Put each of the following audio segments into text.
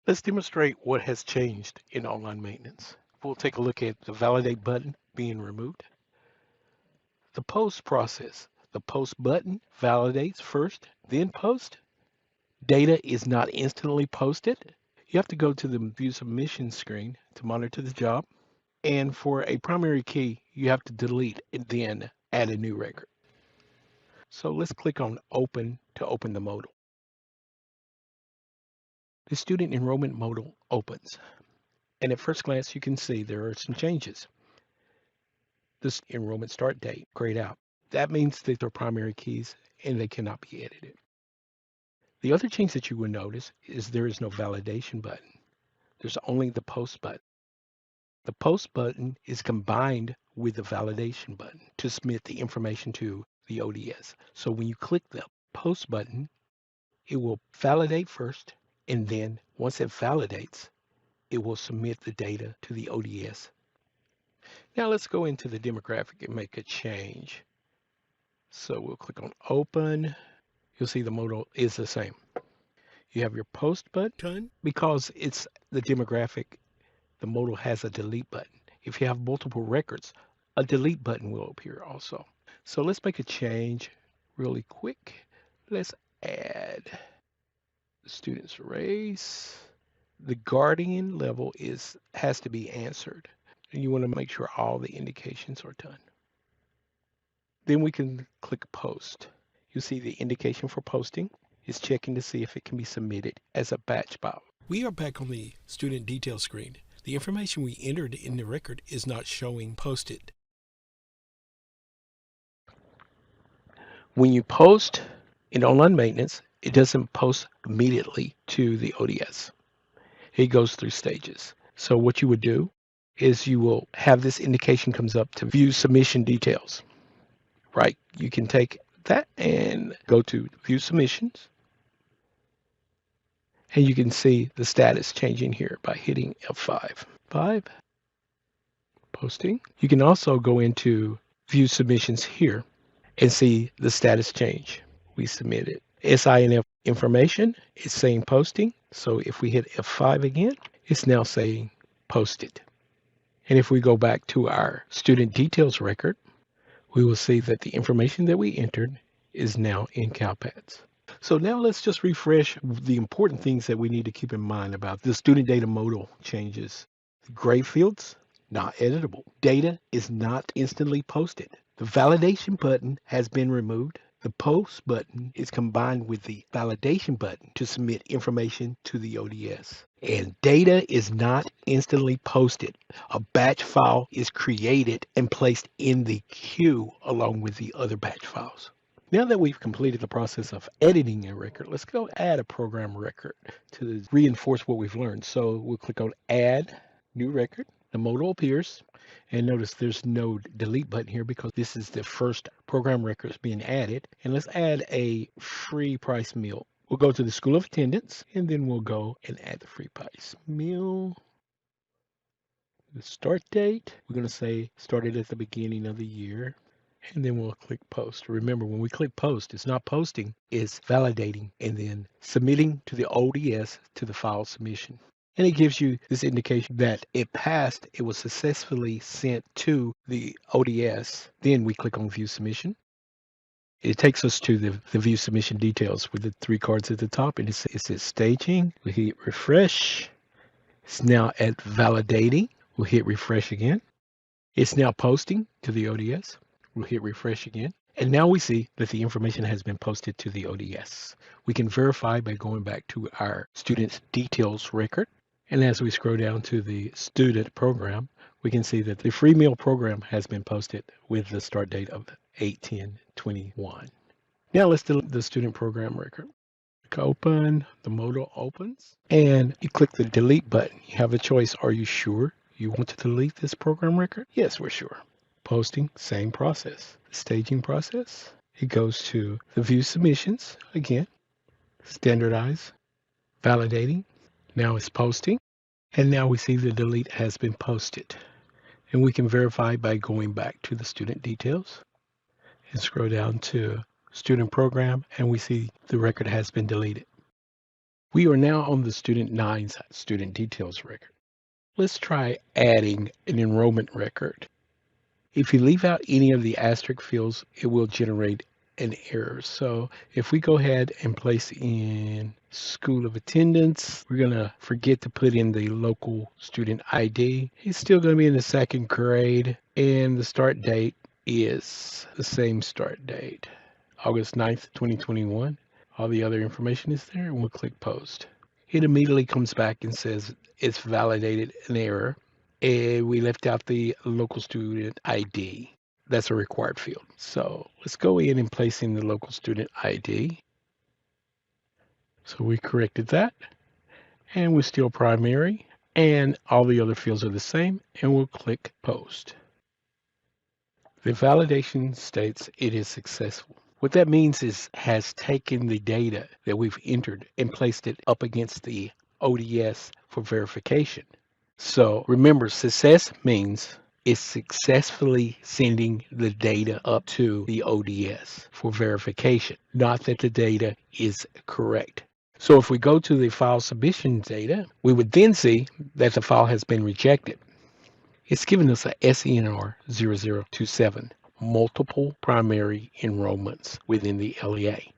Let's demonstrate what has changed in online maintenance. We'll take a look at the validate button being removed. The post process. The post button validates first, then post. Data is not instantly posted. You have to go to the view submission screen to monitor the job. And for a primary key, you have to delete and then add a new record. So let's click on open to open the modal. The student enrollment modal opens. And at first glance, you can see there are some changes. This enrollment start date, grayed out. That means that they're primary keys and they cannot be edited. The other change that you will notice is there is no validation button. There's only the post button. The post button is combined with the validation button to submit the information to the ODS. So when you click the post button, it will validate first, and then once it validates, it will submit the data to the ODS. Now let's go into the demographic and make a change. So we'll click on open. You'll see the modal is the same. You have your post button. Because it's the demographic, the modal has a delete button. If you have multiple records, a delete button will appear also. So let's make a change really quick. Let's add the student's race. The guardian level has to be answered. And you want to make sure all the indications are done. Then we can click post. You see the indication for posting is checking to see if it can be submitted as a batch file. We are back on the student detail screen. The information we entered in the record is not showing posted. When you post in online maintenance, it doesn't post immediately to the ODS. It goes through stages. So what you would do is you will have this indication comes up to view submission details, right? You can take that and go to view submissions. And you can see the status changing here by hitting F5. 5, posting. You can also go into view submissions here and see the status change. We submitted SINF information. It's saying posting. So if we hit F5 again, it's now saying posted. And if we go back to our student details record, we will see that the information that we entered is now in CalPADS. So now let's just refresh the important things that we need to keep in mind about the student data modal changes. The gray fields, not editable. Data is not instantly posted. The validation button has been removed. The post button is combined with the validation button to submit information to the ODS. And data is not instantly posted. A batch file is created and placed in the queue along with the other batch files. Now that we've completed the process of editing a record, let's go add a program record to reinforce what we've learned. So we'll click on Add New Record. The modal appears, and notice there's no delete button here because this is the first program record being added. And let's add a free price meal. We'll go to the School of Attendance, and then we'll go and add the free price meal. The start date, we're going to say started at the beginning of the year. And then we'll click post. Remember, when we click post, it's not posting, it's validating and then submitting to the ODS to the file submission. And it gives you this indication that it passed, it was successfully sent to the ODS. Then we click on view submission. It takes us to the view submission details with the 3 cards at the top, and it says staging. We hit refresh. It's now at validating. We'll hit refresh again. It's now posting to the ODS. We'll hit refresh again. And now we see that the information has been posted to the ODS. We can verify by going back to our student's details record. And as we scroll down to the student program, we can see that the free meal program has been posted with the start date of 8/10/21. Now let's delete the student program record. Click open, the modal opens, and you click the delete button. You have a choice. Are you sure you want to delete this program record? Yes, we're sure. Posting, same process. Staging process, it goes to the view submissions again, standardize, validating. Now it's posting, and now we see the delete has been posted. And we can verify by going back to the student details and scroll down to student program, and we see the record has been deleted. We are now on the student 9's student details record. Let's try adding an enrollment record. If you leave out any of the asterisk fields, it will generate an error. So if we go ahead and place in school of attendance, we're going to forget to put in the local student ID. He's still going to be in the second grade, and the start date is the same start date, August 9th, 2021. All the other information is there, and we'll click post. It immediately comes back and says it's validated an error, and we left out the local student ID. That's a required field. So let's go in and place in the local student ID. So we corrected that, and we're still primary, and all the other fields are the same, and we'll click post. The validation states it is successful. What that means is has taken the data that we've entered and placed it up against the ODS for verification. So remember, success means it's successfully sending the data up to the ODS for verification, not that the data is correct. So if we go to the file submission data, we would then see that the file has been rejected. It's given us a SENR 0027, multiple primary enrollments within the LEA.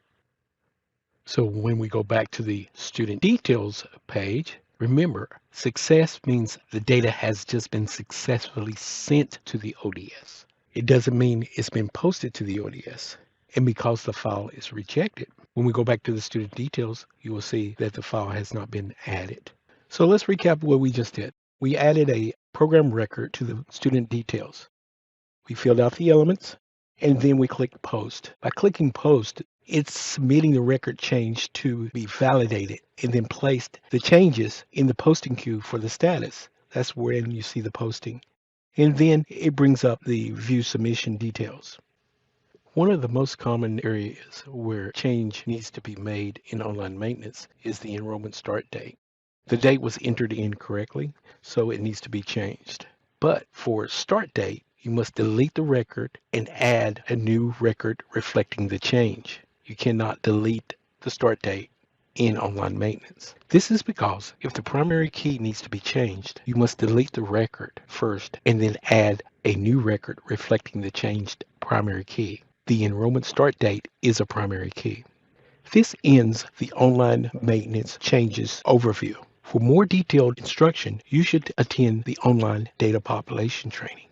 So when we go back to the student details page, remember, success means the data has just been successfully sent to the ODS. It doesn't mean it's been posted to the ODS. And because the file is rejected, when we go back to the student details, you will see that the file has not been added. So let's recap what we just did. We added a program record to the student details. We filled out the elements, and then we clicked post. By clicking post, it's submitting the record change to be validated and then placed the changes in the posting queue for the status. That's when you see the posting. And then it brings up the view submission details. One of the most common areas where change needs to be made in online maintenance is the enrollment start date. The date was entered incorrectly, so it needs to be changed. But for start date, you must delete the record and add a new record reflecting the change. You cannot delete the start date in online maintenance. This is because if the primary key needs to be changed, you must delete the record first and then add a new record reflecting the changed primary key. The enrollment start date is a primary key. This ends the online maintenance changes overview. For more detailed instruction, you should attend the online data population training.